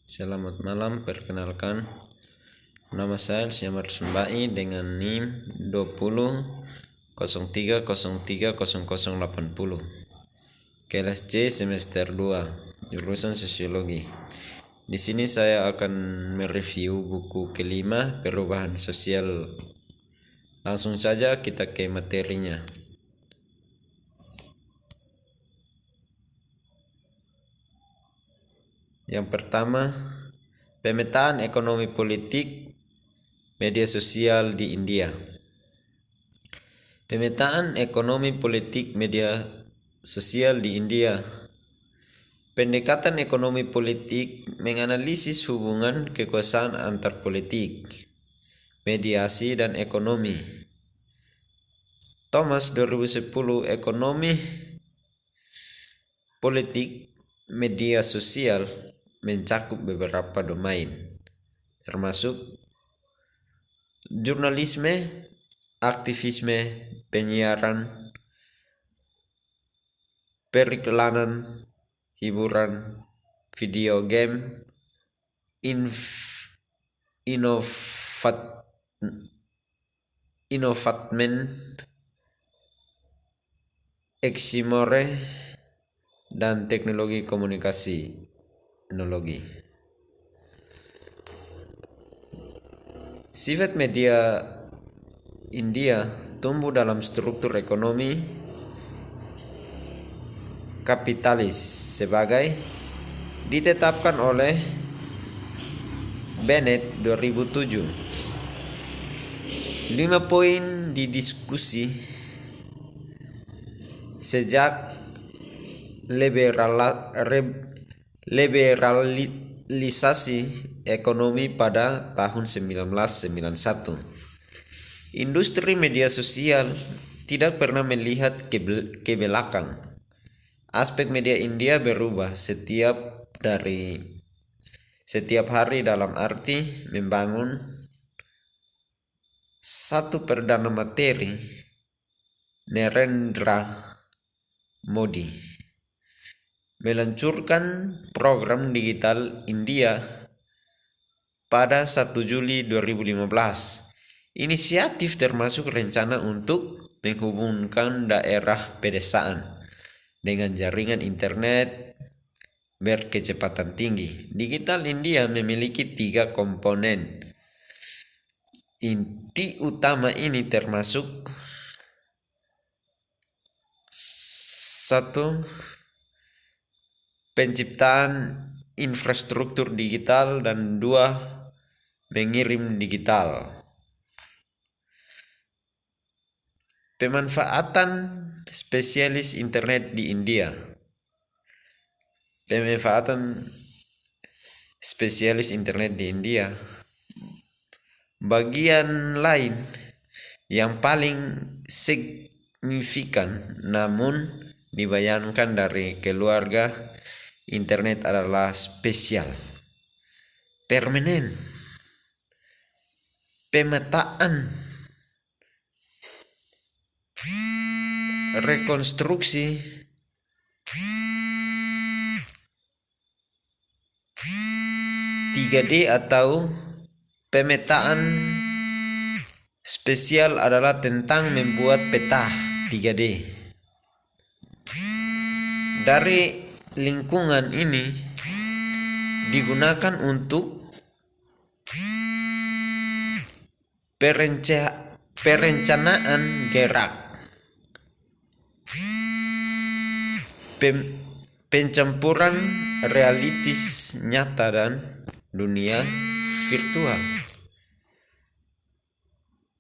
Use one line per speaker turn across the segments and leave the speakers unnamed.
Selamat malam, perkenalkan nama saya Syamar Sumbai dengan NIM 2003030080. Kelas C semester 2, jurusan Sosiologi. Di sini saya akan mereview buku kelima, Perubahan Sosial. Langsung saja kita ke materinya. Yang pertama, pemetaan ekonomi politik media sosial di India. Pemetaan ekonomi politik media sosial di India. Pendekatan ekonomi politik menganalisis hubungan kekuasaan antar politik, mediasi, dan ekonomi. Thomas 2010, Ekonomi Politik Media Sosial mencakup beberapa domain, termasuk jurnalisme, aktivisme, penyiaran, periklanan, hiburan, video game, inovatmen, eksimore, dan teknologi komunikasi. Sifat media India tumbuh dalam struktur ekonomi kapitalis sebagai ditetapkan oleh Bennett 2007. 5 poin didiskusi sejak liberalisasi ekonomi pada tahun 1991. Industri media sosial tidak pernah melihat ke belakang. Aspek media India berubah setiap hari dalam arti membangun satu perdana menteri, Narendra Modi, meluncurkan program digital India pada 1 Juli 2015. Inisiatif termasuk rencana untuk menghubungkan daerah pedesaan dengan jaringan internet berkecepatan tinggi. Digital India memiliki 3 komponen. Inti utama ini termasuk 1. Penciptaan infrastruktur digital, dan 2. Mengirim digital. Pemanfaatan spesialis internet di India. Pemanfaatan spesialis internet di India. Bagian lain yang paling signifikan namun dibayangkan dari keluarga internet adalah spesial, permanen, pemetaan, rekonstruksi, (3D) atau pemetaan spesial adalah tentang membuat peta 3D dari lingkungan. Ini digunakan untuk perencanaan gerak, pencampuran realitas nyata dan dunia virtual.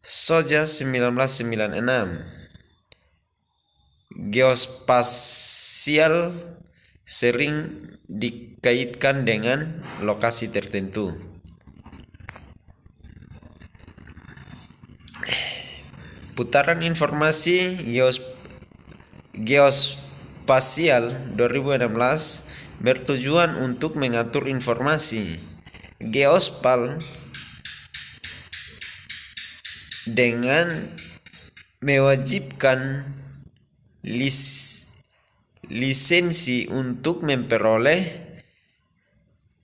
Soja 1996. Geospasial sering dikaitkan dengan lokasi tertentu. Putaran informasi geospasial 2016 bertujuan untuk mengatur informasi geospal dengan mewajibkan lisensi untuk memperoleh,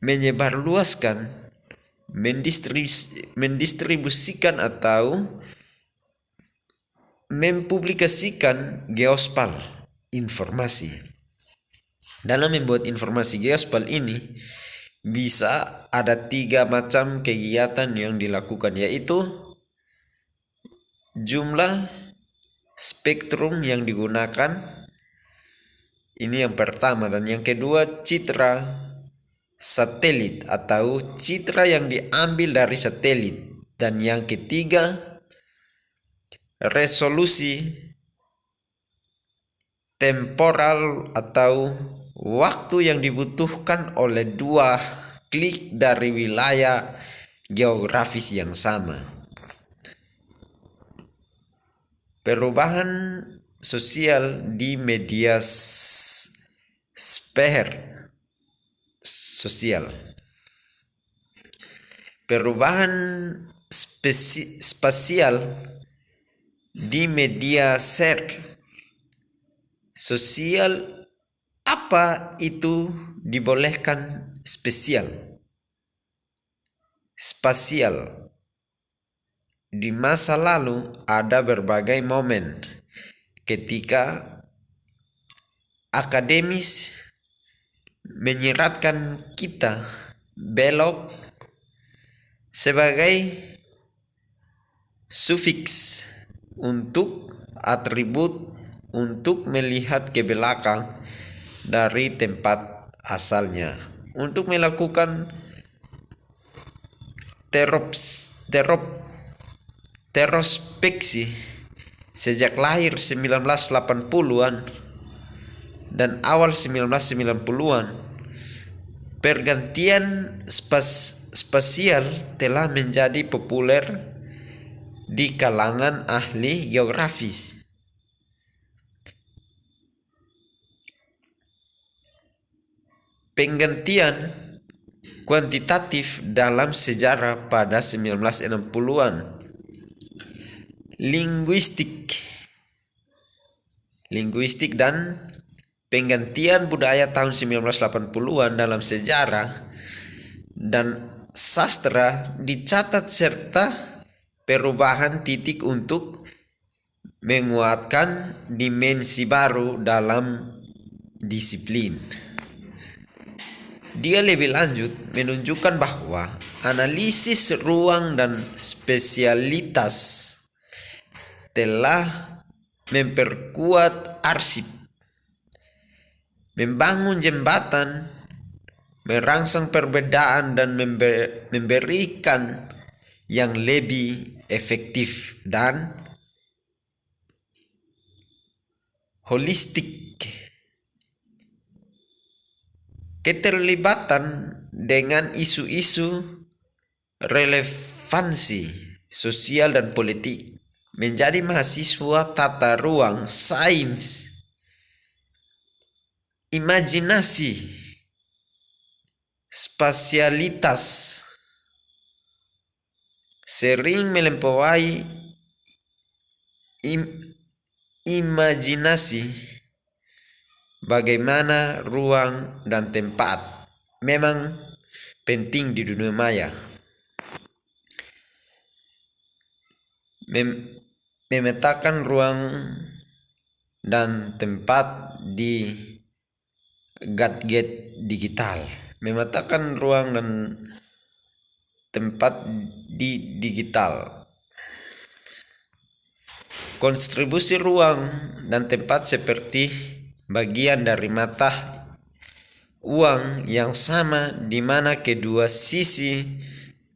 menyebarluaskan, mendistribusikan atau mempublikasikan geospal informasi. Dalam membuat informasi geospal ini bisa ada 3 macam kegiatan yang dilakukan, yaitu jumlah spektrum yang digunakan, ini yang pertama, dan yang kedua citra satelit atau citra yang diambil dari satelit, dan yang ketiga resolusi temporal atau waktu yang dibutuhkan oleh 2 klik dari wilayah geografis yang sama. Perubahan sosial di media sosial. Perubahan spasial di media sosial. Apa itu dibolehkan spasial? Di masa lalu ada berbagai momen ketika akademis menyeratkan kita belok sebagai sufiks untuk atribut untuk melihat ke belakang dari tempat asalnya, untuk melakukan terospeksi sejak lahir 1980-an dan awal 1990-an. Pergantian spasial telah menjadi populer di kalangan ahli geografis. Penggantian kuantitatif dalam sejarah pada 1960-an. Linguistik dan penggantian budaya tahun 1980-an dalam sejarah dan sastra dicatat, serta perubahan titik untuk menguatkan dimensi baru dalam disiplin. Dia lebih lanjut menunjukkan bahwa analisis ruang dan spesialitas telah memperkuat arsip, membangun jembatan, merangsang perbedaan, dan memberikan yang lebih efektif dan holistik. Keterlibatan dengan isu-isu relevansi sosial dan politik. Menjadi mahasiswa tata ruang sains, imajinasi, spasialitas sering melampaui imajinasi. Bagaimana ruang dan tempat memang penting di dunia maya. Memetakan ruang dan tempat di gadget digital. Memetakan ruang dan tempat di digital. Konstribusi ruang dan tempat seperti bagian dari mata uang yang sama, di mana kedua sisi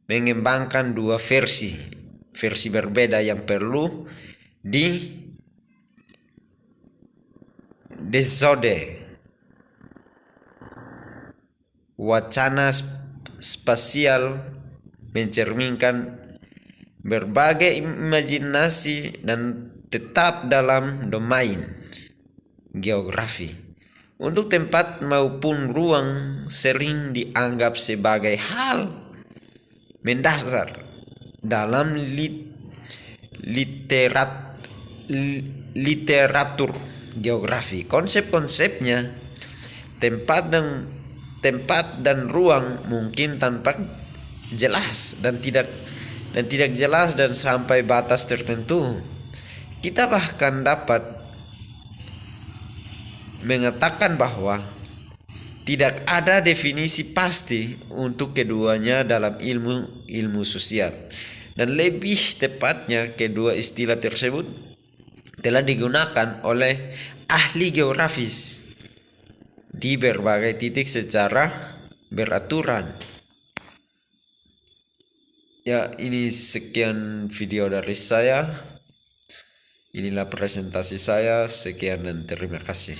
mengembangkan 2 versi berbeda yang perlu disode. Wacana spasial mencerminkan berbagai imajinasi dan tetap dalam domain geografi. Untuk tempat maupun ruang sering dianggap sebagai hal mendasar dalam literatur geografi. Konsep-konsepnya tempat dan tempat dan ruang mungkin tanpa jelas dan tidak jelas dan sampai batas tertentu. Kita bahkan dapat mengatakan bahwa tidak ada definisi pasti untuk keduanya dalam ilmu sosial. Dan lebih tepatnya kedua istilah tersebut telah digunakan oleh ahli geografis di berbagai titik secara beraturan. Ya, ini sekian video dari saya. Inilah presentasi saya. Sekian dan terima kasih.